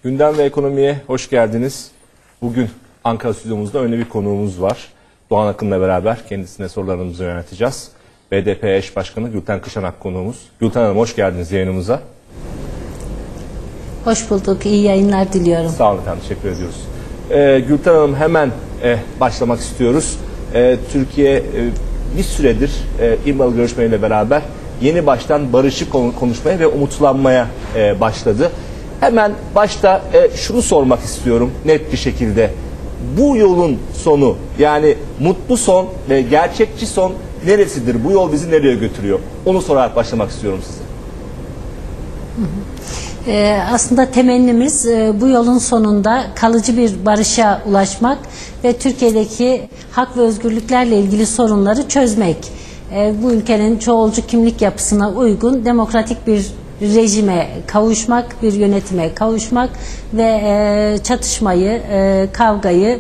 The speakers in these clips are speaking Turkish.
Gündem ve ekonomiye hoş geldiniz. Bugün Ankara stüdyomuzda önemli bir konuğumuz var. Doğan Akın'la beraber kendisine sorularımızı yönelteceğiz. BDP eş başkanı Gülten Kışanak konuğumuz. Gülten Hanım hoş geldiniz yayınımıza. Hoş bulduk. İyi yayınlar diliyorum. Sağ olun efendim. Teşekkür ediyoruz. Gülten Hanım hemen başlamak istiyoruz. Türkiye bir süredir İmralı görüşmeleriyle beraber yeni baştan barışı konuşmaya ve umutlanmaya başladı. Hemen başta şunu sormak istiyorum net bir şekilde. Bu yolun sonu, yani mutlu son ve gerçekçi son neresidir? Bu yol bizi nereye götürüyor? Onu sorarak başlamak istiyorum size. Aslında temennimiz bu yolun sonunda kalıcı bir barışa ulaşmak ve Türkiye'deki hak ve özgürlüklerle ilgili sorunları çözmek. Bu ülkenin çoğulcu kimlik yapısına uygun demokratik bir rejime kavuşmak, bir yönetime kavuşmak ve çatışmayı, kavgayı,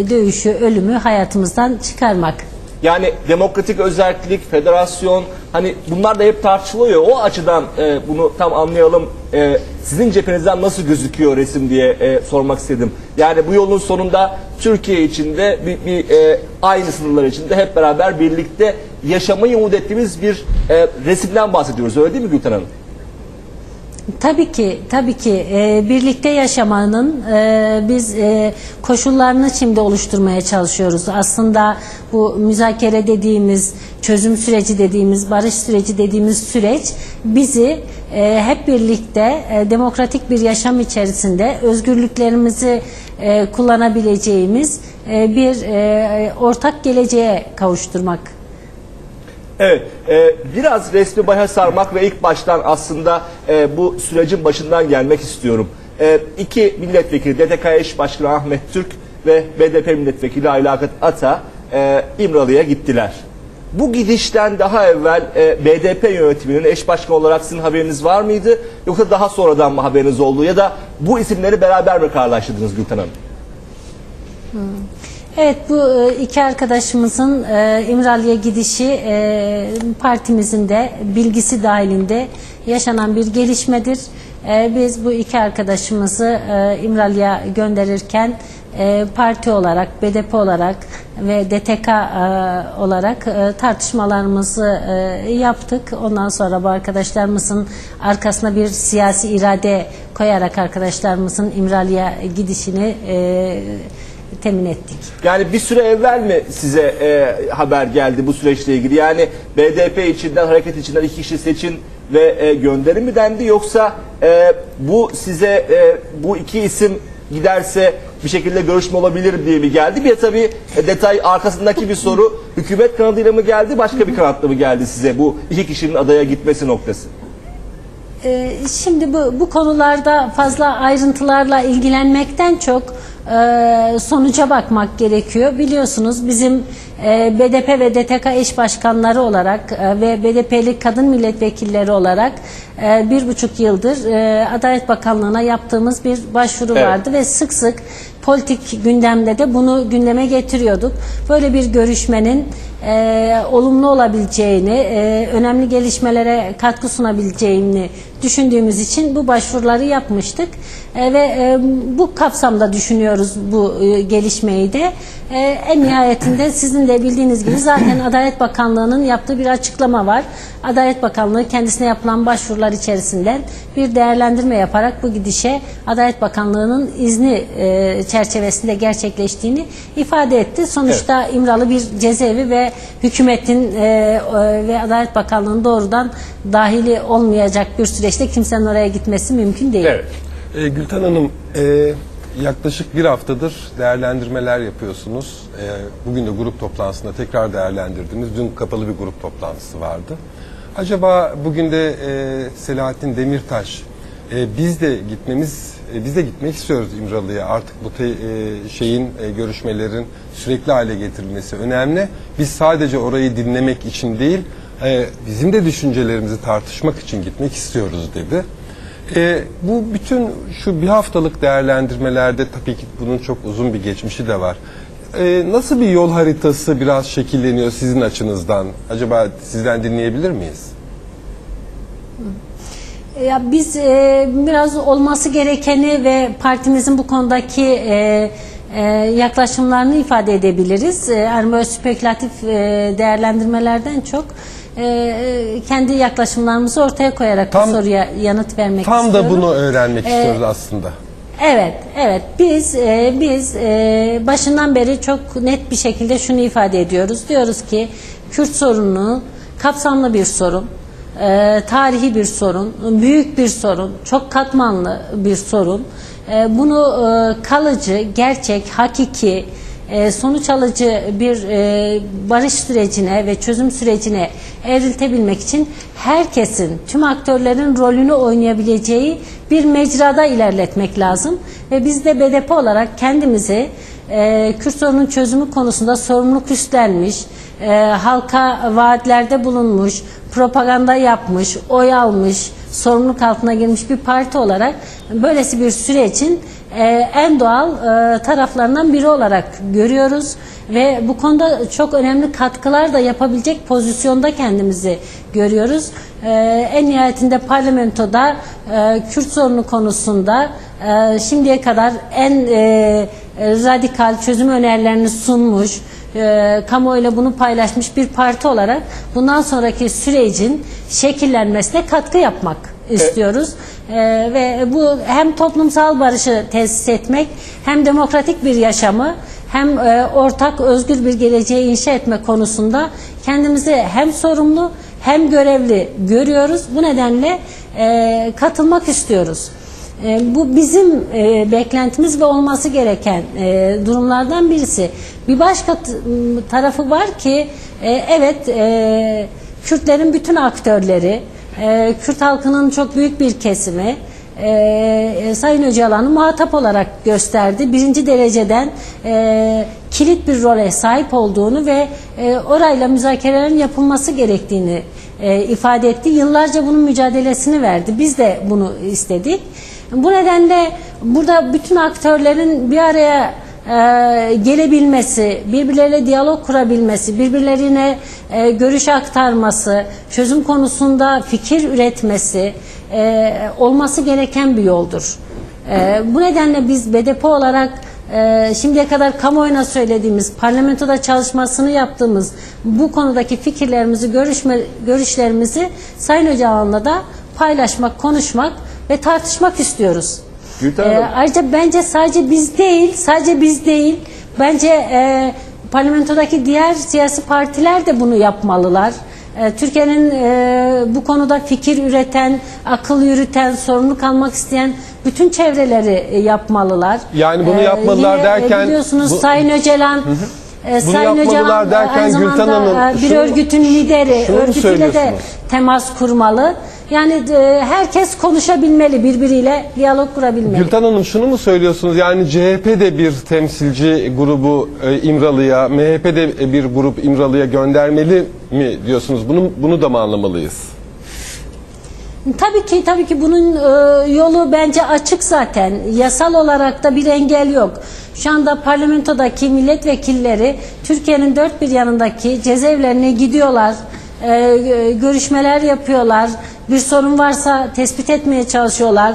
dövüşü, ölümü hayatımızdan çıkarmak. Yani demokratik özellik, federasyon, hani bunlar da hep tartışılıyor. O açıdan bunu tam anlayalım. Sizin cephenizden nasıl gözüküyor resim diye sormak istedim. Yani bu yolun sonunda Türkiye içinde aynı sınırlar içinde hep beraber birlikte yaşamayı umut ettiğimiz bir resimden bahsediyoruz. Öyle değil mi Gülten Hanım? Tabii ki birlikte yaşamanın biz koşullarını şimdi oluşturmaya çalışıyoruz. Aslında bu müzakere dediğimiz, çözüm süreci dediğimiz, barış süreci dediğimiz süreç bizi hep birlikte demokratik bir yaşam içerisinde özgürlüklerimizi kullanabileceğimiz bir ortak geleceğe kavuşturmak. Evet, biraz resmi başa sarmak ve ilk baştan aslında bu sürecin başından gelmek istiyorum. İki milletvekili, DTK eş başkanı Ahmet Türk ve BDP milletvekili Aylakat Ata İmralı'ya gittiler. Bu gidişten daha evvel BDP yönetiminin eş başkanı olarak sizin haberiniz var mıydı? Yoksa daha sonradan mı haberiniz oldu? Ya da bu isimleri beraber mi kararlaştırdınız Gülten Hanım? Evet, bu iki arkadaşımızın İmralı'ya gidişi partimizin de bilgisi dahilinde yaşanan bir gelişmedir. Biz bu iki arkadaşımızı İmralı'ya gönderirken parti olarak, BDP olarak ve DTK olarak tartışmalarımızı yaptık. Ondan sonra bu arkadaşlarımızın arkasına bir siyasi irade koyarak arkadaşlarımızın İmralı'ya gidişini temin ettik. Yani bir süre evvel mi size haber geldi bu süreçle ilgili? Yani BDP içinden, hareket içinden iki kişi seçin ve gönderin mi dendi? Yoksa bu size bu iki isim giderse bir şekilde görüşme olabilir diye mi geldi? Bir de tabii detay arkasındaki bir soru, hükümet kanadıyla mı geldi, başka bir kanatla mı geldi size bu iki kişinin adaya gitmesi noktası? Şimdi bu konularda fazla ayrıntılarla ilgilenmekten çok sonuca bakmak gerekiyor. Biliyorsunuz bizim BDP ve DTK eş başkanları olarak ve BDP'li kadın milletvekilleri olarak 1,5 yıldır Adalet Bakanlığı'na yaptığımız bir başvuru vardı ve sık sık politik gündemde de bunu gündeme getiriyorduk. Böyle bir görüşmenin olumlu olabileceğini, önemli gelişmelere katkı sunabileceğini düşündüğümüz için bu başvuruları yapmıştık. Ve bu kapsamda düşünüyoruz bu gelişmeyi de. En nihayetinde sizin de bildiğiniz gibi zaten Adalet Bakanlığı'nın yaptığı bir açıklama var. Adalet Bakanlığı kendisine yapılan başvurular içerisinden bir değerlendirme yaparak bu gidişe Adalet Bakanlığı'nın izni çerçevesinde gerçekleştiğini ifade etti. Sonuçta İmralı bir cezaevi ve hükümetin ve Adalet Bakanlığı'nın doğrudan dahili olmayacak bir süreçte kimsenin oraya gitmesi mümkün değil. Evet. Gülten Hanım, yaklaşık bir haftadır değerlendirmeler yapıyorsunuz. Bugün de grup toplantısında tekrar değerlendirdiniz. Dün kapalı bir grup toplantısı vardı. Acaba bugün de Selahattin Demirtaş, biz de gitmek istiyoruz İmralı'ya. Artık bu görüşmelerin sürekli hale getirilmesi önemli. Biz sadece orayı dinlemek için değil, bizim de düşüncelerimizi tartışmak için gitmek istiyoruz dedi. Bu bütün şu bir haftalık değerlendirmelerde tabii ki bunun çok uzun bir geçmişi de var. Nasıl bir yol haritası biraz şekilleniyor sizin açınızdan? Acaba sizden dinleyebilir miyiz? Ya biz biraz olması gerekeni ve partimizin bu konudaki yaklaşımlarını ifade edebiliriz. Yani böyle spekülatif değerlendirmelerden çok kendi yaklaşımlarımızı ortaya koyarak bu soruya yanıt vermek istiyorum. Tam da bunu öğrenmek istiyoruz aslında. Evet. Biz başından beri çok net bir şekilde şunu ifade ediyoruz. Diyoruz ki Kürt sorunu kapsamlı bir sorun, tarihi bir sorun, büyük bir sorun, çok katmanlı bir sorun. Bunu kalıcı, gerçek, hakiki, sonuç alıcı bir barış sürecine ve çözüm sürecine evriltebilmek için herkesin, tüm aktörlerin rolünü oynayabileceği bir mecrada ilerletmek lazım. Ve biz de BDP olarak kendimizi Kürt sorunun çözümü konusunda sorumluluk üstlenmiş, halka vaatlerde bulunmuş, propaganda yapmış, oy almış, sorumluluk altına girmiş bir parti olarak böylesi bir sürecin en doğal taraflarından biri olarak görüyoruz ve bu konuda çok önemli katkılar da yapabilecek pozisyonda kendimizi görüyoruz. En nihayetinde parlamentoda Kürt sorunu konusunda şimdiye kadar en radikal çözüm önerilerini sunmuş, kamuoyuyla bunu paylaşmış bir parti olarak bundan sonraki sürecin şekillenmesine katkı yapmak istiyoruz. Ve bu hem toplumsal barışı tesis etmek, hem demokratik bir yaşamı, hem ortak özgür bir geleceği inşa etme konusunda kendimizi hem sorumlu hem görevli görüyoruz. Bu nedenle katılmak istiyoruz. Bu bizim beklentimiz ve olması gereken durumlardan birisi. Bir başka tarafı var ki evet, Kürtlerin bütün aktörleri, Kürt halkının çok büyük bir kesimi Sayın Öcalan'ı muhatap olarak gösterdi. Birinci dereceden kilit bir role sahip olduğunu ve orayla müzakerelerin yapılması gerektiğini ifade etti. Yıllarca bunun mücadelesini verdi. Biz de bunu istedik. Bu nedenle burada bütün aktörlerin bir araya gelebilmesi, birbirleriyle diyalog kurabilmesi, birbirlerine görüş aktarması, çözüm konusunda fikir üretmesi olması gereken bir yoldur. Bu nedenle biz BDP olarak şimdiye kadar kamuoyuna söylediğimiz, parlamentoda çalışmasını yaptığımız bu konudaki fikirlerimizi, görüşlerimizi Sayın Öcalan'la da paylaşmak, konuşmak ve tartışmak istiyoruz. Ayrıca bence sadece biz değil, bence parlamentodaki diğer siyasi partiler de bunu yapmalılar. Türkiye'nin bu konuda fikir üreten, akıl yürüten, sorumluluk almak isteyen bütün çevreleri yapmalılar. Yani bunu yapmalılar derken biliyorsunuz Sayın Öcalan Sayın Öcalan aynı zamanda bir örgütün lideri, örgütüyle de temas kurmalı. Yani herkes konuşabilmeli, birbiriyle diyalog kurabilmeli. Gülten Hanım, şunu mu söylüyorsunuz? Yani CHP de bir temsilci grubu İmralı'ya, MHP de bir grup İmralı'ya göndermeli mi diyorsunuz? Bunu da mı anlamalıyız? Tabii ki bunun yolu bence açık zaten. Yasal olarak da bir engel yok. Şu anda parlamentodaki milletvekilleri Türkiye'nin dört bir yanındaki cezaevlerine gidiyorlar. Görüşmeler yapıyorlar. Bir sorun varsa tespit etmeye çalışıyorlar.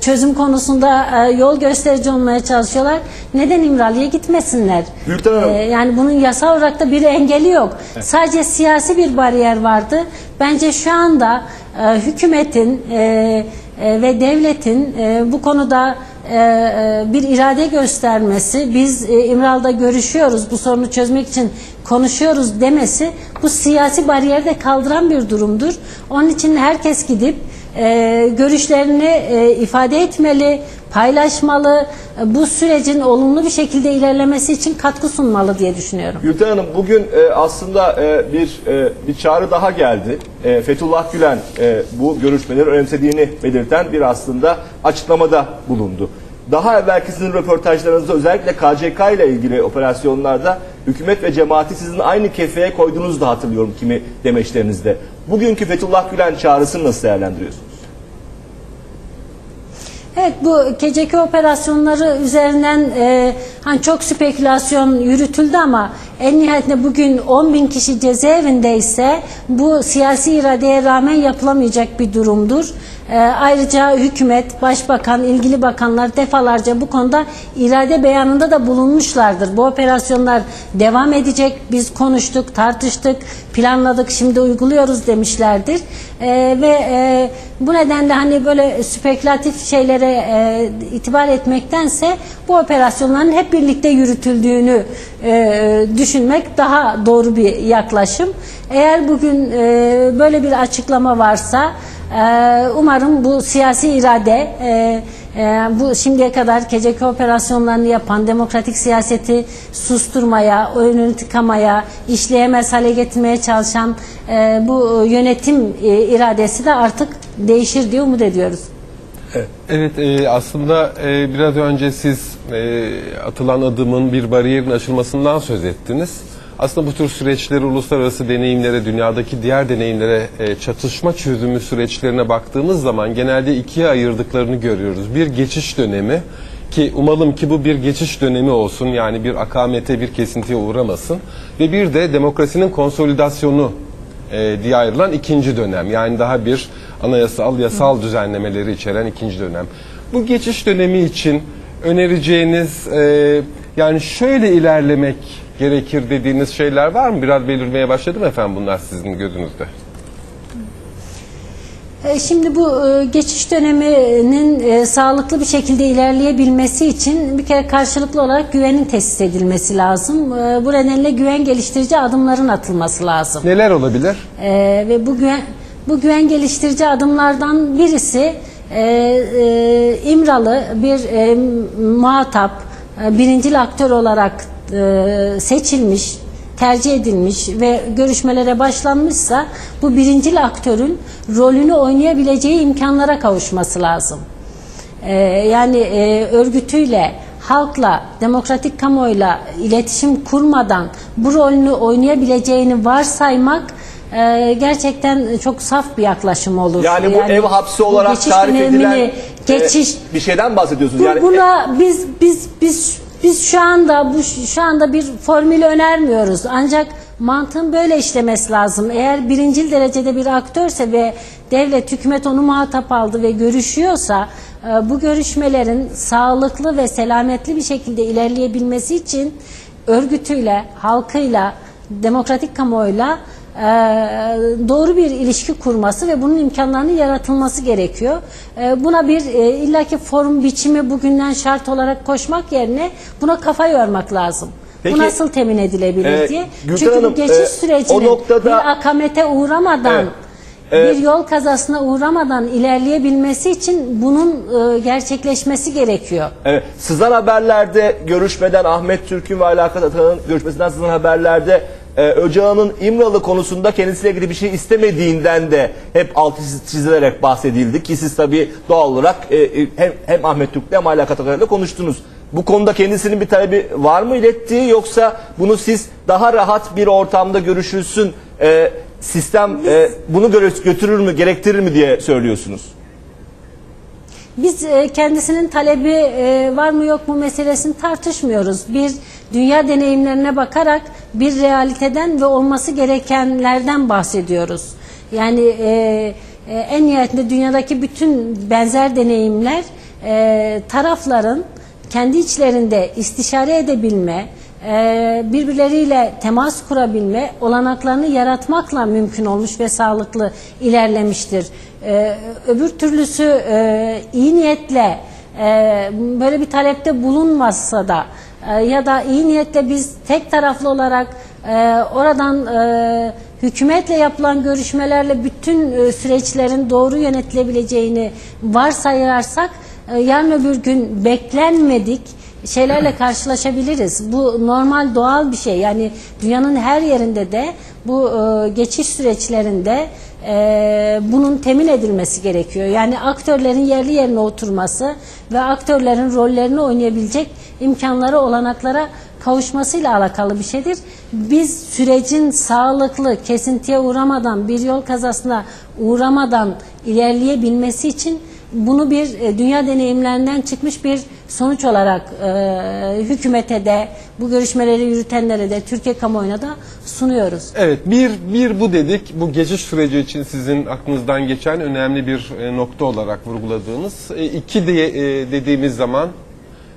Çözüm konusunda yol gösterici olmaya çalışıyorlar. Neden İmralı'ya gitmesinler? Yani bunun yasal olarak da bir engeli yok. Sadece siyasi bir bariyer vardı. Bence şu anda hükümetin ve devletin bu konuda bir irade göstermesi, biz İmralı'da görüşüyoruz, bu sorunu çözmek için konuşuyoruz demesi, bu siyasi bariyeri de kaldıran bir durumdur. Onun için herkes gidip görüşlerini ifade etmeli, paylaşmalı, bu sürecin olumlu bir şekilde ilerlemesi için katkı sunmalı diye düşünüyorum. Gülten Hanım, bugün aslında bir çağrı daha geldi. Fethullah Gülen bu görüşmeleri önemsediğini belirten bir aslında açıklamada bulundu. Daha evvelki sizin röportajlarınızda özellikle KCK ile ilgili operasyonlarda hükümet ve cemaati sizin aynı kefeye koyduğunuzu da hatırlıyorum kimi demeçlerinizde. Bugünkü Fethullah Gülen çağrısını nasıl değerlendiriyorsunuz? Evet, bu KCK operasyonları üzerinden hani çok spekülasyon yürütüldü ama En nihayetinde bugün 10.000 kişi cezaevindeyse bu siyasi iradeye rağmen yapılamayacak bir durumdur. Ayrıca hükümet, başbakan, ilgili bakanlar defalarca bu konuda irade beyanında da bulunmuşlardır. Bu operasyonlar devam edecek, biz konuştuk, tartıştık, planladık, şimdi uyguluyoruz demişlerdir. Bu nedenle hani böyle spekülatif şeylere itibar etmektense bu operasyonların hep birlikte yürütüldüğünü düşünmek daha doğru bir yaklaşım. Eğer bugün böyle bir açıklama varsa umarım bu siyasi irade bu şimdiye kadar KCK operasyonlarını yapan, demokratik siyaseti susturmaya, önünü tıkamaya, işleyemez hale getirmeye çalışan bu yönetim iradesi de artık değişir diye umut ediyoruz. Evet, aslında biraz önce siz atılan adımın bir bariyerin aşılmasından söz ettiniz. Aslında bu tür süreçleri, uluslararası deneyimlere, dünyadaki diğer deneyimlere, çatışma çözümü süreçlerine baktığımız zaman genelde ikiye ayırdıklarını görüyoruz. Bir geçiş dönemi, ki umalım ki bu bir geçiş dönemi olsun, yani bir akamete, bir kesintiye uğramasın. Ve bir de demokrasinin konsolidasyonu diye ayrılan ikinci dönem. Yani daha bir anayasal, yasal düzenlemeleri içeren ikinci dönem. Bu geçiş dönemi için önereceğiniz, yani şöyle ilerlemek gerekir dediğiniz şeyler var mı? Biraz belirmeye başladı mı efendim bunlar sizin gözünüzde? Şimdi bu geçiş döneminin sağlıklı bir şekilde ilerleyebilmesi için bir kere karşılıklı olarak güvenin tesis edilmesi lazım. Bu nedenle güven geliştirici adımların atılması lazım. Neler olabilir? Ve bu güven geliştirici adımlardan birisi İmralı bir muhatap, birincil aktör olarak seçilmiş, tercih edilmiş ve görüşmelere başlanmışsa bu birincil aktörün rolünü oynayabileceği imkanlara kavuşması lazım. Yani örgütüyle, halkla, demokratik kamuoyuyla iletişim kurmadan bu rolünü oynayabileceğini varsaymak gerçekten çok saf bir yaklaşım olur. Yani bu ev hapsi olarak tarif edilen bir şeyden bahsediyorsunuz. Yani buna biz şu anda bir formülü önermiyoruz. Ancak mantığın böyle işlemesi lazım. Eğer birincil derecede bir aktörse ve devlet, hükümet onu muhatap aldı ve görüşüyorsa bu görüşmelerin sağlıklı ve selametli bir şekilde ilerleyebilmesi için örgütüyle, halkıyla, demokratik kamuoyuyla doğru bir ilişki kurması ve bunun imkanlarının yaratılması gerekiyor. Buna bir illaki forum biçimi bugünden şart olarak koşmak yerine buna kafa yormak lazım. Peki, bu nasıl temin edilebilir diye. Gülten Çünkü Hanım, bu geçiş sürecinin noktada, bir akamete uğramadan, bir yol kazasına uğramadan ilerleyebilmesi için bunun gerçekleşmesi gerekiyor. Evet, sızan haberlerde görüşmeden, Ahmet Türk'ün ve Alakat Atan'ın görüşmesinden sızan haberlerde Öcalan'ın İmralı konusunda kendisiyle ilgili bir şey istemediğinden de hep altı çizilerek bahsedildi ki siz tabii doğal olarak hem Ahmet Türk'le hem Alakat Atan'la konuştunuz. Bu konuda kendisinin bir talebi var mı ilettiği, yoksa bunu siz daha rahat bir ortamda görüşülsün, sistem bunu götürür mü, gerektirir mi diye söylüyorsunuz? Biz kendisinin talebi var mı yok mu meselesini tartışmıyoruz. Bir dünya deneyimlerine bakarak bir realiteden ve olması gerekenlerden bahsediyoruz. Yani en nihayetinde dünyadaki bütün benzer deneyimler tarafların kendi içlerinde istişare edebilme, birbirleriyle temas kurabilme olanaklarını yaratmakla mümkün olmuş ve sağlıklı ilerlemiştir. Öbür türlüsü iyi niyetle böyle bir talepte bulunmazsa da ya da iyi niyetle biz tek taraflı olarak oradan hükümetle yapılan görüşmelerle bütün süreçlerin doğru yönetilebileceğini varsayarsak yarın öbür gün beklenmedik şeylerle karşılaşabiliriz. Bu normal, doğal bir şey. Yani dünyanın her yerinde de bu geçiş süreçlerinde bunun temin edilmesi gerekiyor. Yani aktörlerin yerli yerine oturması ve aktörlerin rollerini oynayabilecek imkanları, olanaklara kavuşmasıyla alakalı bir şeydir. Biz sürecin sağlıklı, kesintiye uğramadan, bir yol kazasına uğramadan ilerleyebilmesi için bunu bir dünya deneyimlerinden çıkmış bir sonuç olarak hükümete de, bu görüşmeleri yürütenlere de, Türkiye kamuoyuna da sunuyoruz. Evet, bir bu dedik. Bu geçiş süreci için sizin aklınızdan geçen önemli bir nokta olarak vurguladığınız. İki dediğimiz zaman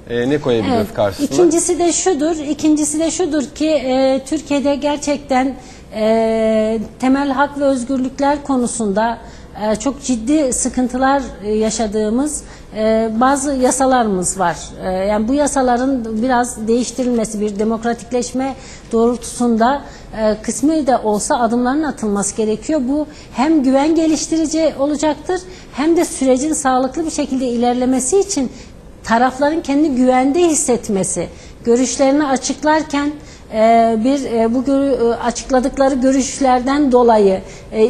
ne koyabiliriz karşısına? İkincisi de şudur ki Türkiye'de gerçekten temel hak ve özgürlükler konusunda çok ciddi sıkıntılar yaşadığımız bazı yasalarımız var. Yani bu yasaların biraz değiştirilmesi, bir demokratikleşme doğrultusunda kısmi de olsa adımların atılması gerekiyor. Bu hem güven geliştirici olacaktır, hem de sürecin sağlıklı bir şekilde ilerlemesi için tarafların kendi güvende hissetmesi, görüşlerini açıklarken açıkladıkları görüşlerden dolayı,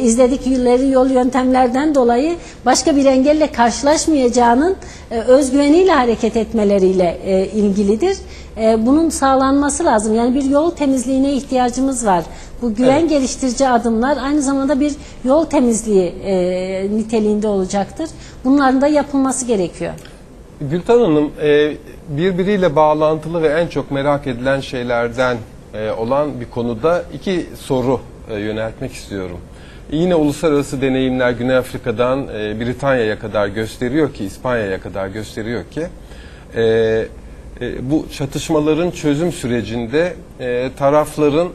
izledikleri yol yöntemlerden dolayı başka bir engelle karşılaşmayacağının özgüveniyle hareket etmeleriyle ilgilidir. Bunun sağlanması lazım. Yani bir yol temizliğine ihtiyacımız var. Bu güven geliştirici adımlar aynı zamanda bir yol temizliği niteliğinde olacaktır. Bunların da yapılması gerekiyor. Gülten Hanım, birbiriyle bağlantılı ve en çok merak edilen şeylerden olan bir konuda iki soru yöneltmek istiyorum. Yine uluslararası deneyimler Güney Afrika'dan Britanya'ya kadar gösteriyor ki, İspanya'ya kadar gösteriyor ki bu çatışmaların çözüm sürecinde tarafların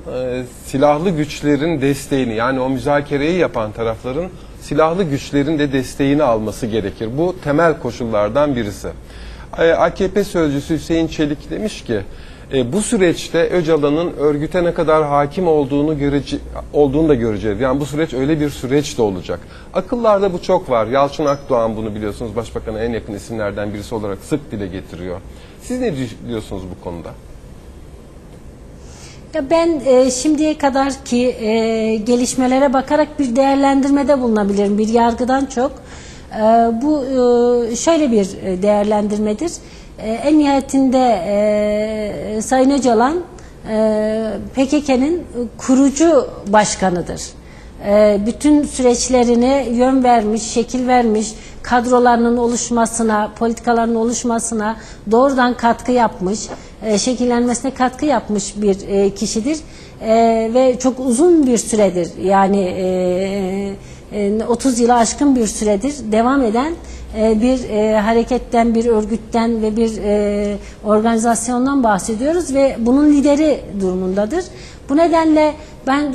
silahlı güçlerin desteğini, yani o müzakereyi yapan tarafların silahlı güçlerin de desteğini alması gerekir. Bu temel koşullardan birisi. AKP sözcüsü Hüseyin Çelik demiş ki bu süreçte Öcalan'ın örgüte ne kadar hakim olduğunu da göreceğiz. Yani bu süreç öyle bir süreç de olacak. Akıllarda bu çok var. Yalçın Akdoğan bunu biliyorsunuz Başbakan'a en yakın isimlerden birisi olarak sık dile getiriyor. Siz ne diyorsunuz bu konuda? Ya ben şimdiye kadarki gelişmelere bakarak bir değerlendirmede bulunabilirim. Bir yargıdan çok. Bu şöyle bir değerlendirmedir. En nihayetinde Sayın Öcalan PKK'nın kurucu başkanıdır. Bütün süreçlerine yön vermiş, şekil vermiş, kadrolarının oluşmasına, politikalarının oluşmasına doğrudan katkı yapmış, şekillenmesine katkı yapmış bir kişidir. Ve çok uzun bir süredir, yani 30 yılı aşkın bir süredir devam eden bir hareketten, bir örgütten ve bir organizasyondan bahsediyoruz ve bunun lideri durumundadır. Bu nedenle ben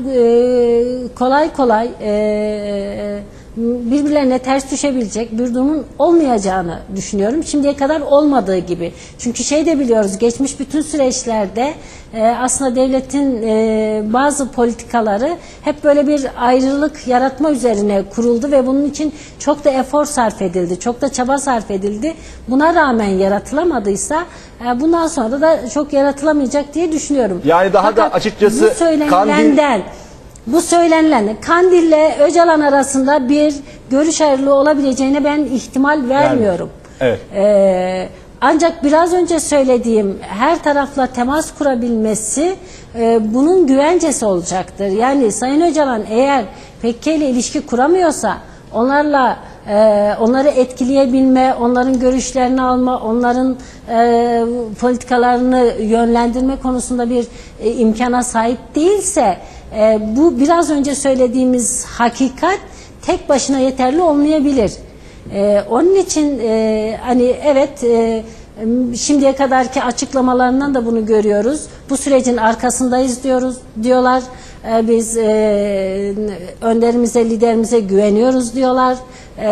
kolay kolay birbirlerine ters düşebilecek bir durumun olmayacağını düşünüyorum. Şimdiye kadar olmadığı gibi. Çünkü de biliyoruz, geçmiş bütün süreçlerde aslında devletin bazı politikaları hep böyle bir ayrılık yaratma üzerine kuruldu ve bunun için çok da efor sarf edildi, çok da çaba sarf edildi. Buna rağmen yaratılamadıysa bundan sonra da çok yaratılamayacak diye düşünüyorum. Yani daha da açıkçası bu söylenilen Kandil'le Öcalan arasında bir görüş ayrılığı olabileceğine ben ihtimal vermiyorum. Evet. Ancak biraz önce söylediğim her tarafla temas kurabilmesi bunun güvencesi olacaktır. Yani Sayın Öcalan eğer PKK ile ilişki kuramıyorsa onları etkileyebilme, onların görüşlerini alma, onların politikalarını yönlendirme konusunda bir imkana sahip değilse bu biraz önce söylediğimiz hakikat tek başına yeterli olmayabilir. Onun için hani evet, şimdiye kadarki açıklamalarından da bunu görüyoruz. Bu sürecin arkasındayız diyorlar. Biz önderimize, liderimize güveniyoruz diyorlar.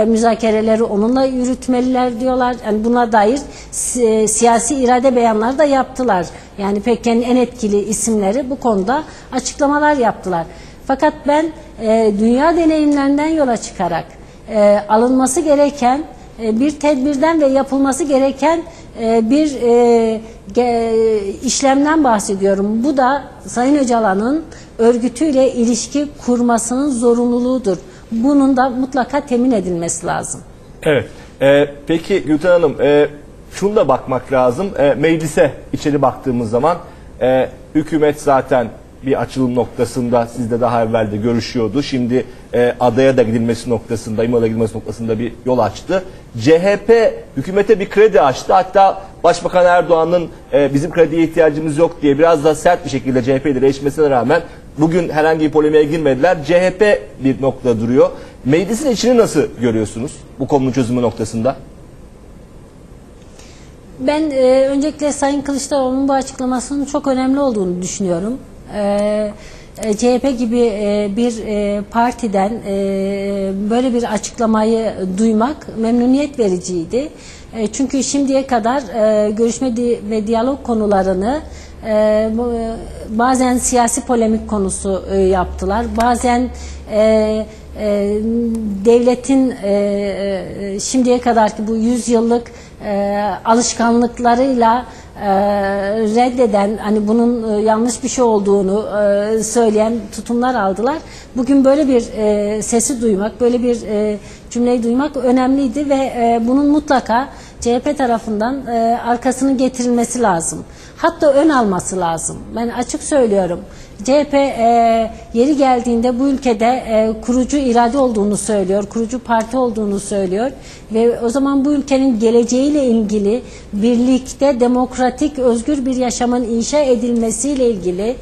Müzakereleri onunla yürütmeliler diyorlar. Yani buna dair siyasi irade beyanları da yaptılar. Yani PKK'nın en etkili isimleri bu konuda açıklamalar yaptılar. Fakat ben dünya deneyimlerinden yola çıkarak alınması gereken bir tedbirden ve yapılması gereken bir işlemden bahsediyorum. Bu da Sayın Öcalan'ın örgütüyle ilişki kurmasının zorunluluğudur. Bunun da mutlaka temin edilmesi lazım. Evet. Peki Gülten Hanım, şunu da bakmak lazım. Meclise içeri baktığımız zaman hükümet zaten bir açılım noktasında sizde daha evvel de görüşüyordu. Şimdi adaya da gidilmesi noktasında, İmamoğlu'na gidilmesi noktasında bir yol açtı. CHP hükümete bir kredi açtı. Hatta Başbakan Erdoğan'ın bizim krediye ihtiyacımız yok diye biraz daha sert bir şekilde CHP ile değişmesine rağmen bugün herhangi bir polemiğe girmediler. CHP bir noktada duruyor. Meclisin içini nasıl görüyorsunuz bu konunun çözümü noktasında? Ben öncelikle Sayın Kılıçdaroğlu'nun bu açıklamasının çok önemli olduğunu düşünüyorum. CHP gibi bir partiden böyle bir açıklamayı duymak memnuniyet vericiydi. Çünkü şimdiye kadar görüşme ve diyalog konularını bazen siyasi polemik konusu yaptılar. Bazen devletin şimdiye kadarki bu 100 yıllık alışkanlıklarıyla reddeden, hani bunun yanlış bir şey olduğunu söyleyen tutumlar aldılar. Bugün böyle bir sesi duymak, böyle bir cümleyi duymak önemliydi ve bunun mutlaka CHP tarafından arkasının getirilmesi lazım. Hatta ön alması lazım. Ben açık söylüyorum. CHP yeri geldiğinde bu ülkede kurucu irade olduğunu söylüyor, kurucu parti olduğunu söylüyor ve o zaman bu ülkenin geleceğiyle ilgili birlikte demokratik, özgür bir yaşamın inşa edilmesiyle ilgili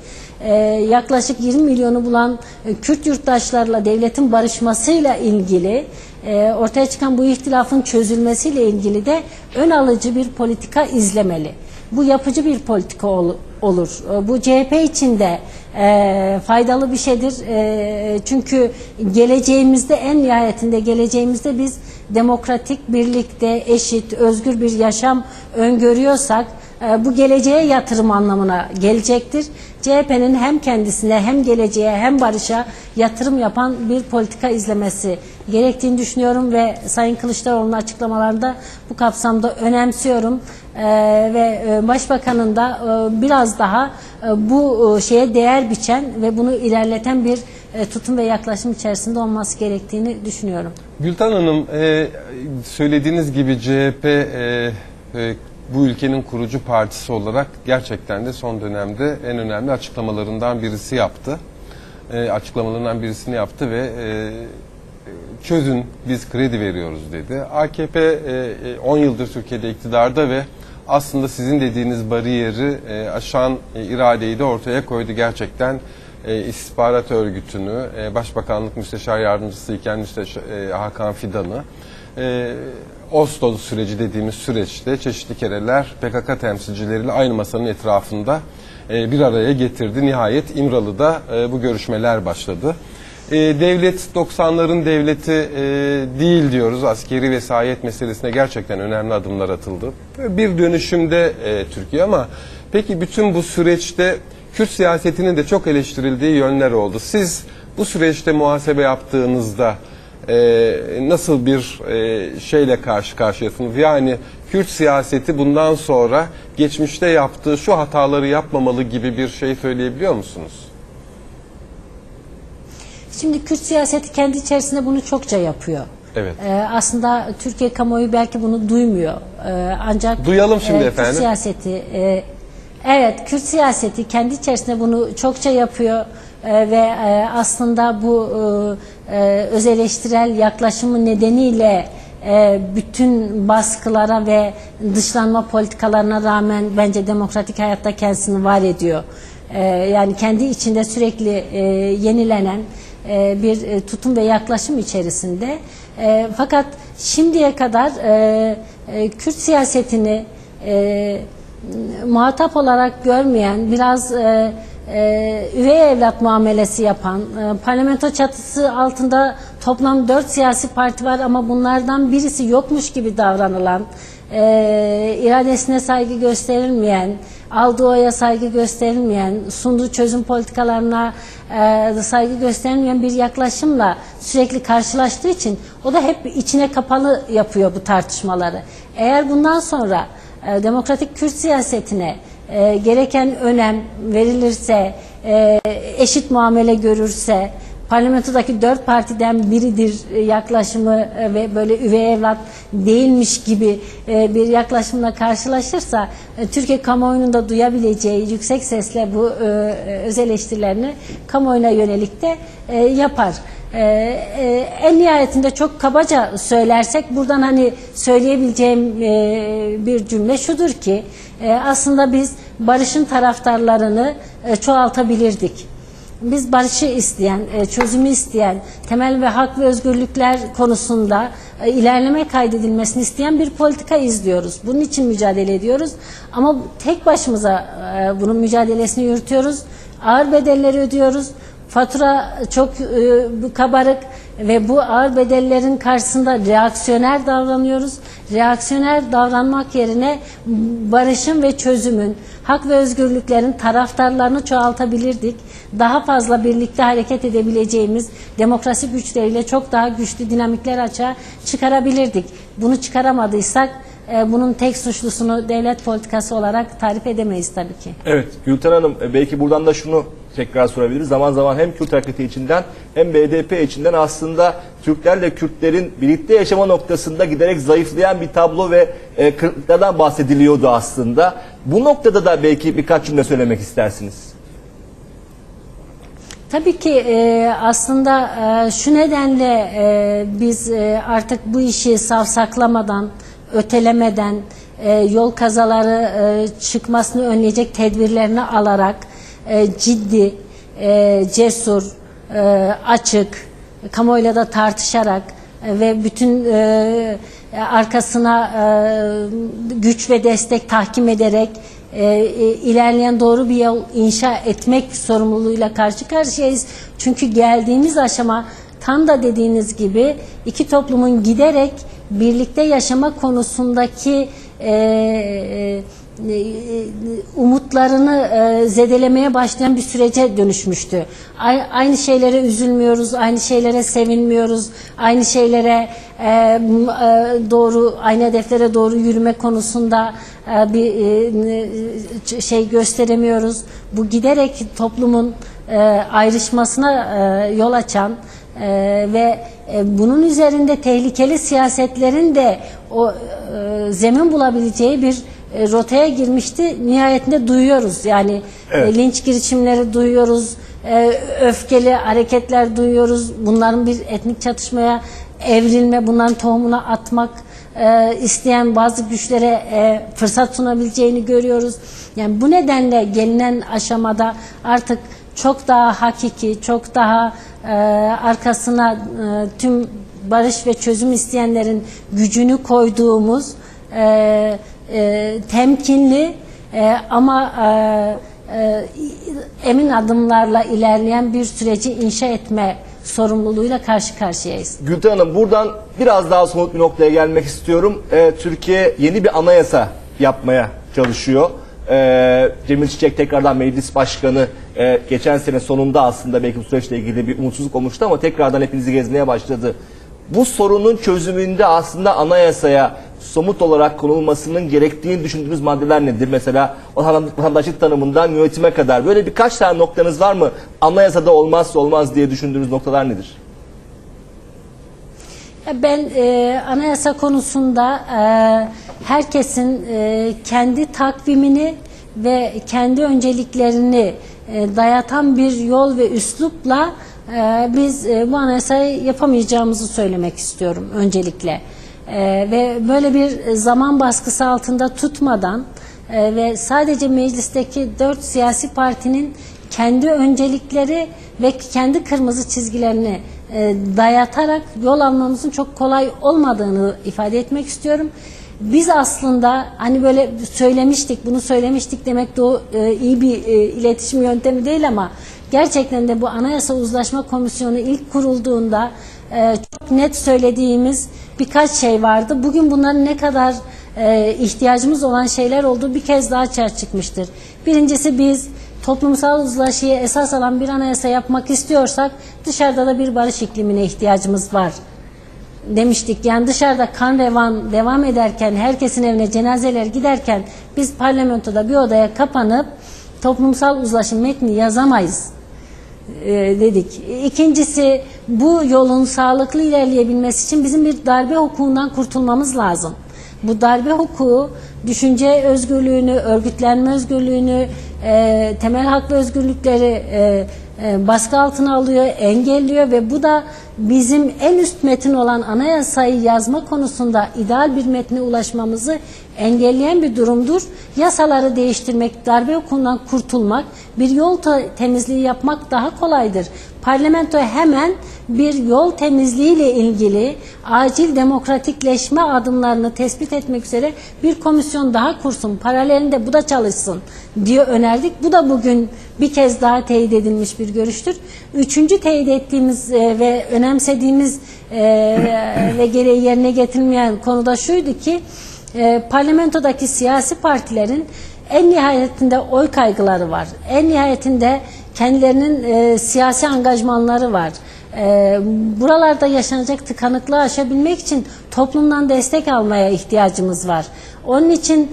yaklaşık 20 milyonu bulan Kürt yurttaşlarla devletin barışmasıyla ilgili ortaya çıkan bu ihtilafın çözülmesiyle ilgili de ön alıcı bir politika izlemeli. Bu yapıcı bir politika olur. Bu CHP için de faydalı bir şeydir. Çünkü geleceğimizde, en nihayetinde geleceğimizde biz demokratik, birlikte, eşit, özgür bir yaşam öngörüyorsak bu geleceğe yatırım anlamına gelecektir. CHP'nin hem kendisine hem geleceğe hem barışa yatırım yapan bir politika izlemesi gerektiğini düşünüyorum ve Sayın Kılıçdaroğlu'nun açıklamalarında bu kapsamda önemsiyorum. Ve Başbakanın da biraz daha bu şeye değer biçen ve bunu ilerleten bir tutum ve yaklaşım içerisinde olması gerektiğini düşünüyorum. Gülten Hanım, söylediğiniz gibi CHP bu ülkenin kurucu partisi olarak gerçekten de son dönemde en önemli açıklamalarından birisini yaptı ve çözün, biz kredi veriyoruz dedi. AKP 10 yıldır Türkiye'de iktidarda ve aslında sizin dediğiniz bariyeri aşan iradeyi de ortaya koydu. Gerçekten istihbarat örgütünü, Başbakanlık Müsteşar Yardımcısıyken Hakan Fidan'ı, Oslo süreci dediğimiz süreçte çeşitli kereler PKK temsilcileriyle aynı masanın etrafında bir araya getirdi. Nihayet İmralı'da bu görüşmeler başladı. Devlet 90'ların devleti değil diyoruz. Askeri vesayet meselesine gerçekten önemli adımlar atıldı. Bir dönüşümde Türkiye, ama peki bütün bu süreçte Kürt siyasetinin de çok eleştirildiği yönler oldu. Siz bu süreçte muhasebe yaptığınızda nasıl bir şeyle karşı karşıyasınız? Yani Kürt siyaseti bundan sonra geçmişte yaptığı şu hataları yapmamalı gibi bir şey söyleyebiliyor musunuz? Şimdi Kürt siyaseti kendi içerisinde bunu çokça yapıyor. Evet. Aslında Türkiye kamuoyu belki bunu duymuyor. Ancak duyalım şimdi efendim. Kürt siyaseti, evet, Kürt siyaseti kendi içerisinde bunu çokça yapıyor ve aslında bu öz eleştirel yaklaşımı nedeniyle bütün baskılara ve dışlanma politikalarına rağmen bence demokratik hayatta kendisini var ediyor. Yani kendi içinde sürekli yenilenen bir tutum ve yaklaşım içerisinde. Fakat şimdiye kadar Kürt siyasetini muhatap olarak görmeyen, biraz üvey evlat muamelesi yapan, parlamento çatısı altında toplam 4 siyasi parti var ama bunlardan birisi yokmuş gibi davranılan, iradesine saygı gösterilmeyen, aldığı oya saygı gösterilmeyen, sunduğu çözüm politikalarına saygı gösterilmeyen bir yaklaşımla sürekli karşılaştığı için o da hep içine kapalı yapıyor bu tartışmaları. Eğer bundan sonra demokratik Kürt siyasetine gereken önem verilirse, eşit muamele görürse, parlamentodaki 4 partiden biridir yaklaşımı ve böyle üvey evlat değilmiş gibi bir yaklaşımla karşılaşırsa Türkiye kamuoyunun da duyabileceği yüksek sesle bu öz eleştirilerini kamuoyuna yönelik de yapar. En nihayetinde çok kabaca söylersek buradan hani söyleyebileceğim bir cümle şudur ki aslında biz barışın taraftarlarını çoğaltabilirdik. Biz barışı isteyen, çözümü isteyen, temel ve hak ve özgürlükler konusunda ilerleme kaydedilmesini isteyen bir politika izliyoruz. Bunun için mücadele ediyoruz. Ama tek başımıza bunun mücadelesini yürütüyoruz. Ağır bedelleri ödüyoruz. Fatura çok kabarık ve bu ağır bedellerin karşısında reaksiyoner davranıyoruz. Reaksiyoner davranmak yerine barışın ve çözümün, hak ve özgürlüklerin taraftarlarını çoğaltabilirdik. Daha fazla birlikte hareket edebileceğimiz demokrasi güçleriyle çok daha güçlü dinamikler açığa çıkarabilirdik. Bunu çıkaramadıysak bunun tek suçlusunu devlet politikası olarak tarif edemeyiz tabii ki. Evet Gülten Hanım, belki buradan da şunu tekrar sorabiliriz. Zaman zaman hem Kürt hareketi içinden hem BDP içinden aslında Türklerle Kürtlerin birlikte yaşama noktasında giderek zayıflayan bir tablo ve kırıklıklardan bahsediliyordu aslında. Bu noktada da belki birkaç cümle söylemek istersiniz. Tabii ki aslında şu nedenle biz artık bu işi savsaklamadan, ötelemeden, yol kazaları çıkmasını önleyecek tedbirlerini alarak ciddi, cesur, açık, kamuoyuyla da tartışarak ve bütün arkasına güç ve destek tahkim ederek ilerleyen doğru bir yol inşa etmek sorumluluğuyla karşı karşıyayız. Çünkü geldiğimiz aşama tam da dediğiniz gibi iki toplumun giderek birlikte yaşama konusundaki umutlarını zedelemeye başlayan bir sürece dönüşmüştü. Aynı şeylere üzülmüyoruz, aynı şeylere sevinmiyoruz, aynı şeylere doğru, aynı hedeflere doğru yürüme konusunda bir şey gösteremiyoruz. Bu giderek toplumun ayrışmasına yol açan ve bunun üzerinde tehlikeli siyasetlerin de o zemin bulabileceği bir rotaya girmişti. Nihayetinde duyuyoruz. Yani evet. Linç girişimleri duyuyoruz. Öfkeli hareketler duyuyoruz. Bunların bir etnik çatışmaya evrilme, bunların tohumunu atmak isteyen bazı güçlere fırsat sunabileceğini görüyoruz. Yani bu nedenle gelinen aşamada artık çok daha hakiki, çok daha arkasına tüm barış ve çözüm isteyenlerin gücünü koyduğumuz temkinli ama emin adımlarla ilerleyen bir süreci inşa etme sorumluluğuyla karşı karşıyayız. Gülten Hanım, buradan biraz daha somut bir noktaya gelmek istiyorum. Türkiye yeni bir anayasa yapmaya çalışıyor. Cemil Çiçek tekrardan meclis başkanı, geçen sene sonunda aslında belki bu süreçle ilgili bir umutsuzluk olmuştu ama tekrardan hepinizi gezmeye başladı. Bu sorunun çözümünde aslında anayasaya somut olarak konulmasının gerektiğini düşündüğünüz maddeler nedir? Mesela vatandaşlık tanımından yönetime kadar böyle birkaç tane noktanız var mı? Anayasada olmazsa olmaz diye düşündüğünüz noktalar nedir? Ben anayasa konusunda herkesin kendi takvimini ve kendi önceliklerini dayatan bir yol ve üslupla biz bu anayasayı yapamayacağımızı söylemek istiyorum öncelikle. Ve böyle bir zaman baskısı altında tutmadan ve sadece meclisteki 4 siyasi partinin kendi öncelikleri ve kendi kırmızı çizgilerini dayatarak yol almamızın çok kolay olmadığını ifade etmek istiyorum. Biz aslında hani böyle söylemiştik, bunu söylemiştik demek de o iyi bir iletişim yöntemi değil ama gerçekten de bu Anayasa Uzlaşma Komisyonu ilk kurulduğunda çok net söylediğimiz birkaç şey vardı. Bugün bunların ne kadar ihtiyacımız olan şeyler olduğu bir kez daha açığa çıkmıştır. Birincisi, biz toplumsal uzlaşıyı esas alan bir anayasa yapmak istiyorsak dışarıda da bir barış iklimine ihtiyacımız var demiştik. Yani dışarıda kan revan devam ederken, herkesin evine cenazeler giderken biz parlamentoda bir odaya kapanıp toplumsal uzlaşı metni yazamayız. dedik. İkincisi, bu yolun sağlıklı ilerleyebilmesi için bizim bir darbe hukukundan kurtulmamız lazım. Bu darbe hukuku düşünce özgürlüğünü, örgütlenme özgürlüğünü, temel hak ve özgürlükleri baskı altına alıyor, engelliyor ve bu da bizim en üst metin olan anayasayı yazma konusunda ideal bir metne ulaşmamızı engelleyen bir durumdur. Yasaları değiştirmek, darbe hukukundan kurtulmak, bir yol temizliği yapmak daha kolaydır. Parlamento hemen bir yol temizliği ile ilgili acil demokratikleşme adımlarını tespit etmek üzere bir komisyon daha kursun. Paralelinde bu da çalışsın diye önerdik. Bu da bugün bir kez daha teyit edilmiş bir görüştür. Üçüncü teyit ettiğimiz ve önemsediğimiz ve gereği yerine getirilmeyen konuda şuydu ki parlamentodaki siyasi partilerin en nihayetinde oy kaygıları var. En nihayetinde kendilerinin siyasi angajmanları var. Buralarda yaşanacak tıkanıklığı aşabilmek için toplumdan destek almaya ihtiyacımız var. Onun için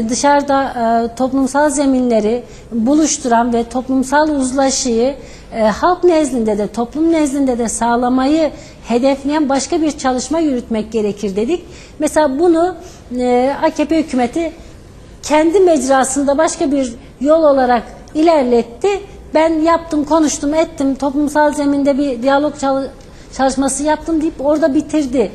dışarıda toplumsal zeminleri buluşturan ve toplumsal uzlaşıyı halk nezdinde de toplum nezdinde de sağlamayı hedefleyen başka bir çalışma yürütmek gerekir dedik. Mesela bunu AKP hükümeti kendi mecrasında başka bir yol olarak ilerletti. Ben yaptım, konuştum, ettim, toplumsal zeminde bir diyalog çalışması yaptım deyip orada bitirdi.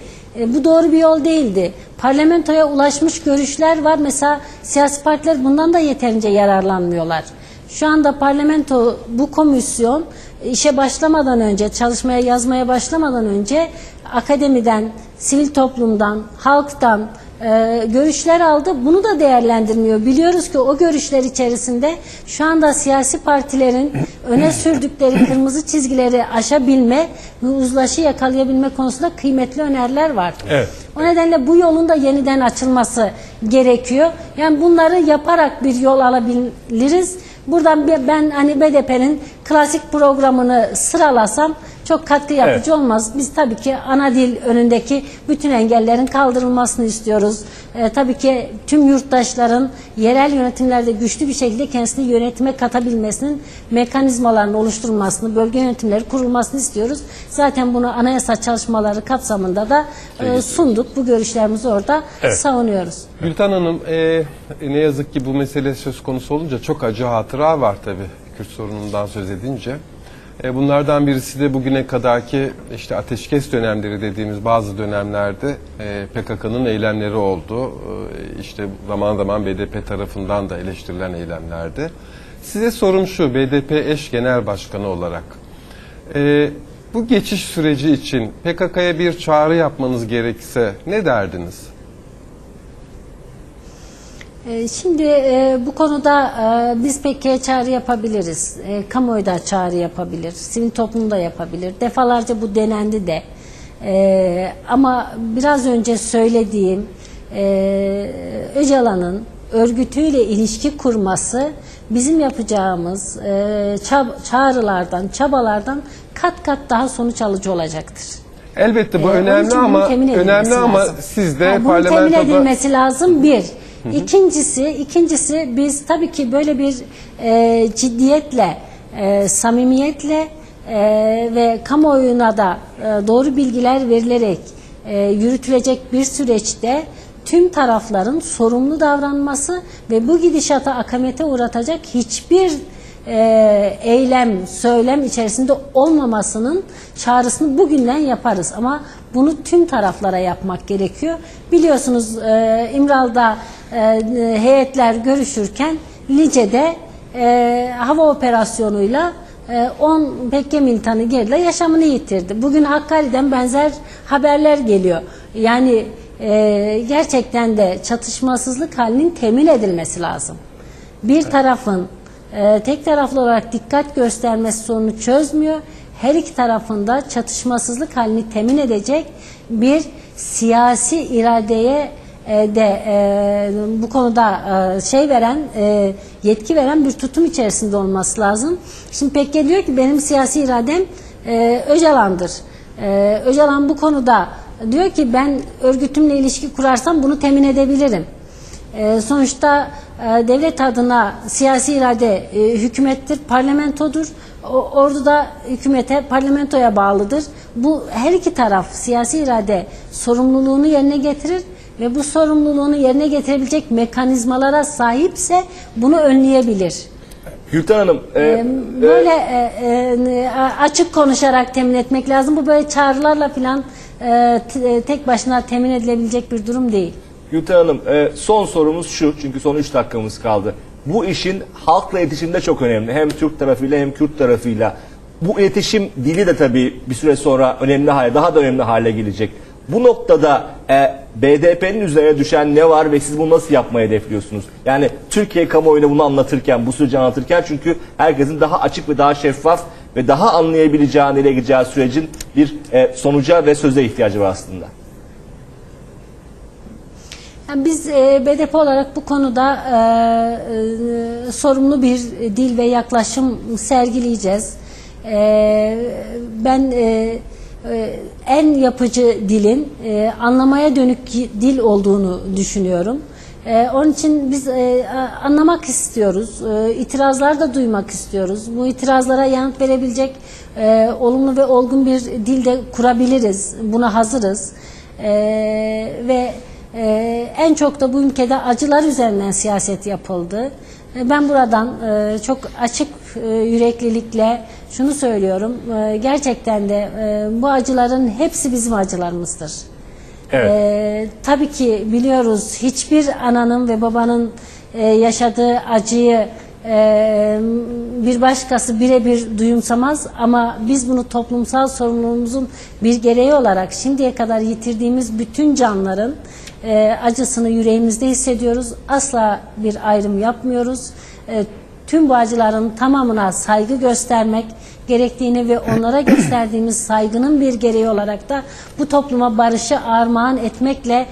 Bu doğru bir yol değildi. Parlamentoya ulaşmış görüşler var. Mesela siyasi partiler bundan da yeterince yararlanmıyorlar. Şu anda parlamento, bu komisyon işe başlamadan önce, çalışmaya, yazmaya başlamadan önce akademiden, sivil toplumdan, halktan görüşler aldı. Bunu da değerlendirmiyor. Biliyoruz ki o görüşler içerisinde şu anda siyasi partilerin öne sürdükleri kırmızı çizgileri aşabilme ve uzlaşı yakalayabilme konusunda kıymetli öneriler var. Evet. O nedenle bu yolun da yeniden açılması gerekiyor. Yani bunları yaparak bir yol alabiliriz. Buradan ben hani BDP'nin klasik programını sıralasam çok katkı yapıcı olmaz. Biz tabii ki ana dil önündeki bütün engellerin kaldırılmasını istiyoruz. Tabii ki tüm yurttaşların yerel yönetimlerde güçlü bir şekilde kendisini yönetime katabilmesinin mekanizmalarını oluşturulmasını, bölge yönetimleri kurulmasını istiyoruz. Zaten bunu anayasa çalışmaları kapsamında da sunduk. Bu görüşlerimizi orada savunuyoruz. Gülten Hanım, ne yazık ki bu mesele söz konusu olunca çok acı hatıra var tabii Kürt sorunundan söz edince. Bunlardan birisi de bugüne kadarki işte ateşkes dönemleri dediğimiz bazı dönemlerde PKK'nın eylemleri oldu. İşte zaman zaman BDP tarafından da eleştirilen eylemlerde. Size sorum şu, BDP eş genel başkanı olarak. Bu geçiş süreci için PKK'ya bir çağrı yapmanız gerekse ne derdiniz? Şimdi bu konuda biz PKK'ya çağrı yapabiliriz. Kamuoyu da çağrı yapabilir. Sivil toplum da yapabilir. Defalarca bu denendi de. Ama biraz önce söylediğim Öcalan'ın örgütüyle ilişki kurması bizim yapacağımız çağrılardan, çabalardan kat kat daha sonuç alıcı olacaktır. Elbette bu önemli ama siz de bunun parlamentoda... temin edilmesi lazım bir. İkincisi biz tabii ki böyle bir ciddiyetle, samimiyetle ve kamuoyuna da doğru bilgiler verilerek yürütülecek bir süreçte tüm tarafların sorumlu davranması ve bu gidişata akamete uğratacak hiçbir eylem, söylem içerisinde olmamasının çağrısını bugünden yaparız. Ama bunu tüm taraflara yapmak gerekiyor. Biliyorsunuz İmral'da heyetler görüşürken Lice'de hava operasyonuyla 10 PKK militanı geride yaşamını yitirdi. Bugün Hakkari'den benzer haberler geliyor. Yani gerçekten de çatışmasızlık halinin temin edilmesi lazım. Bir tarafın tek taraflı olarak dikkat göstermesi sorunu çözmüyor. Her iki tarafında çatışmasızlık halini temin edecek bir siyasi iradeye de bu konuda yetki veren bir tutum içerisinde olması lazım. Şimdi PKK diyor ki benim siyasi iradem Öcalan'dır. Öcalan bu konuda diyor ki ben örgütümle ilişki kurarsam bunu temin edebilirim. Sonuçta devlet adına siyasi irade hükümettir, parlamentodur. Ordu da hükümete, parlamentoya bağlıdır. Bu her iki taraf siyasi irade sorumluluğunu yerine getirir ve bu sorumluluğunu yerine getirebilecek mekanizmalara sahipse bunu önleyebilir. Gülten Hanım, böyle açık konuşarak temin etmek lazım. Bu böyle çağrılarla falan tek başına temin edilebilecek bir durum değil. Gülten Hanım, son sorumuz şu, çünkü son 3 dakikamız kaldı. Bu işin halkla iletişimde çok önemli. Hem Türk tarafıyla hem Kürt tarafıyla. Bu iletişim dili de tabii bir süre sonra önemli hale, daha da önemli hale gelecek. Bu noktada BDP'nin üzerine düşen ne var ve siz bunu nasıl yapmayı hedefliyorsunuz? Yani Türkiye kamuoyuna bunu anlatırken, bu süreci anlatırken, çünkü herkesin daha açık ve daha şeffaf ve daha anlayabileceği, nereye gideceği sürecin bir sonuca ve söze ihtiyacı var aslında. Yani biz BDP olarak bu konuda sorumlu bir dil ve yaklaşım sergileyeceğiz. Ben en yapıcı dilin anlamaya dönük dil olduğunu düşünüyorum. Onun için biz anlamak istiyoruz, itirazlar da duymak istiyoruz. Bu itirazlara yanıt verebilecek olumlu ve olgun bir dil de kurabiliriz, buna hazırız. Ve en çok da bu ülkede acılar üzerinden siyaset yapıldı. Ben buradan çok açık yüreklilikle şunu söylüyorum. Gerçekten de bu acıların hepsi bizim acılarımızdır. Evet. Tabii ki biliyoruz, hiçbir ananın ve babanın yaşadığı acıyı bir başkası birebir duyumsamaz, ama biz bunu toplumsal sorumluluğumuzun bir gereği olarak şimdiye kadar yitirdiğimiz bütün canların acısını yüreğimizde hissediyoruz. Asla bir ayrım yapmıyoruz. Tüm bu acıların tamamına saygı göstermek gerektiğini ve onlara gösterdiğimiz saygının bir gereği olarak da bu topluma barışı armağan etmekle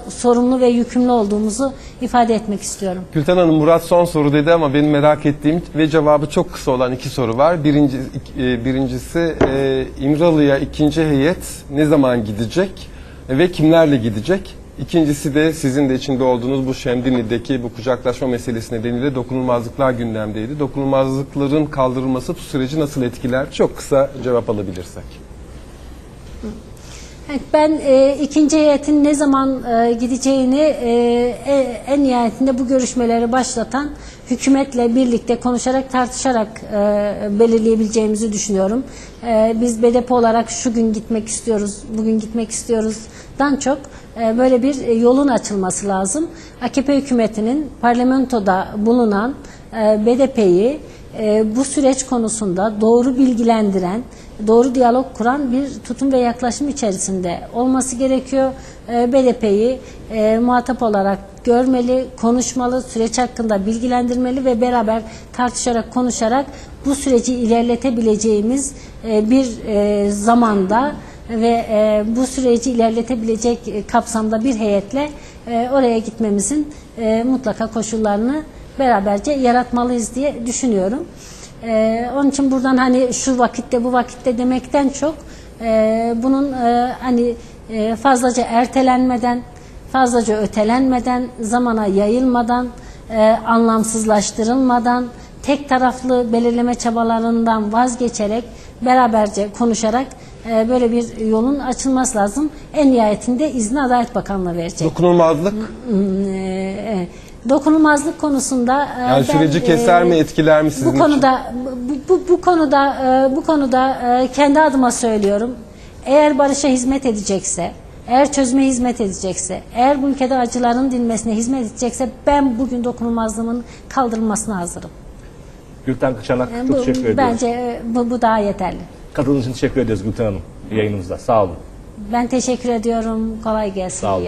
sorumlu ve yükümlü olduğumuzu ifade etmek istiyorum. Gülten Hanım, Murat son soru dedi ama benim merak ettiğim ve cevabı çok kısa olan 2 soru var. Birincisi İmralı'ya ikinci heyet ne zaman gidecek ve kimlerle gidecek? İkincisi de sizin de içinde olduğunuz bu Şemdinli'deki bu kucaklaşma meselesi nedeniyle dokunulmazlıklar gündemdeydi. Dokunulmazlıkların kaldırılması bu süreci nasıl etkiler? Çok kısa cevap alabilirsek. Evet, ben ikinci heyetin ne zaman gideceğini en nihayetinde bu görüşmeleri başlatan hükümetle birlikte konuşarak, tartışarak belirleyebileceğimizi düşünüyorum. Biz BDP olarak şu gün gitmek istiyoruz, bugün gitmek istiyoruzdan çok böyle bir yolun açılması lazım. AKP hükümetinin parlamentoda bulunan BDP'yi bu süreç konusunda doğru bilgilendiren, doğru diyalog kuran bir tutum ve yaklaşım içerisinde olması gerekiyor. BDP'yi muhatap olarak görmeli, konuşmalı, süreç hakkında bilgilendirmeli ve beraber tartışarak, konuşarak bu süreci ilerletebileceğimiz bir zamanda ve bu süreci ilerletebilecek kapsamda bir heyetle oraya gitmemizin mutlaka koşullarını beraberce yaratmalıyız diye düşünüyorum. Onun için buradan hani şu vakitte bu vakitte demekten çok bunun hani fazlaca ertelenmeden, fazlaca ötelenmeden, zamana yayılmadan, anlamsızlaştırılmadan, tek taraflı belirleme çabalarından vazgeçerek, beraberce konuşarak böyle bir yolun açılması lazım. En nihayetinde izni Adalet Bakanlığı verecek. Dokunulmazlık? Dokunulmazlık konusunda yani süreci keser mi, etkiler mi sizin bu konuda bu konuda kendi adıma söylüyorum. Eğer barışa hizmet edecekse, eğer çözüme hizmet edecekse, eğer bu ülkede acıların dinmesine hizmet edecekse, ben bugün dokunulmazlığın kaldırılmasına hazırım. Gülten Kışanak, çok teşekkür ediyoruz. Bence bu daha yeterli. Katıldığınız için teşekkür ediyoruz Gülten Hanım yayınımızda. Sağ olun. Ben teşekkür ediyorum. Kolay gelsin. Sağ olun.